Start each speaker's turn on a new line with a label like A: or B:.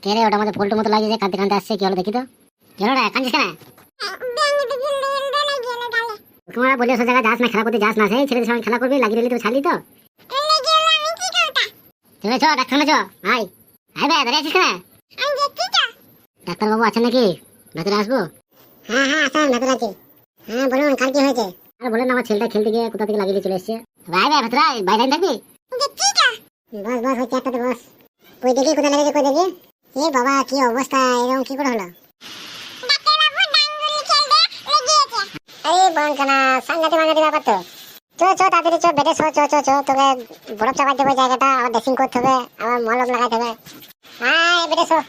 A: কে রে ওটা মধ্যে পল্টু মতো লাগিয়েছে, কাঁদতে কাঁদতে আসছে, কি হলো দেখি তো। কেন রে কাঁদিস কেন? তোমরা বলিও সব জায়গায় যাস না, খেলা করতে যাস না, সেই ছেলেদের সঙ্গে খেলা করবি, লাগিয়ে দিলি তো ছাড়লি তো। চলে চ ডাক্তার চ, আয় আয় বে, দাঁড়িয়ে আছিস কেন? ডাক্তারবাবু আছেন নাকি? ভেতরে আসবো?
B: হ্যাঁ হ্যাঁ আসেন, ভেতরে আছি। হ্যাঁ বলুন, কার কি হয়েছে?
A: আর বলেন আমার ছেলেটা খেলতে গিয়ে কোথা থেকে লাগিয়ে দিয়ে চলে এসছে। আয় বে ভেতরে আয়, বাইরে থাকবি।
B: বস বস, ওই চেয়ারটাতে বস। কই দেখি কোথায় লেগেছে, কই দেখি। এ বাবা, কি অবস্থা, এরকম কি করে হলো? আরে বনকানা, সাংঘাতিক মাঙ্গাতি ব্যাপার তো। চ চ তাড়াতাড়ি চ, বেডে শো, চ চ চ, তোকে বরফ চাপাতে হবে জায়গাটা, আবার ড্রেসিং করতে হবে, আবার মলম লাগাতে হবে। হ্যাঁ বেডে শো।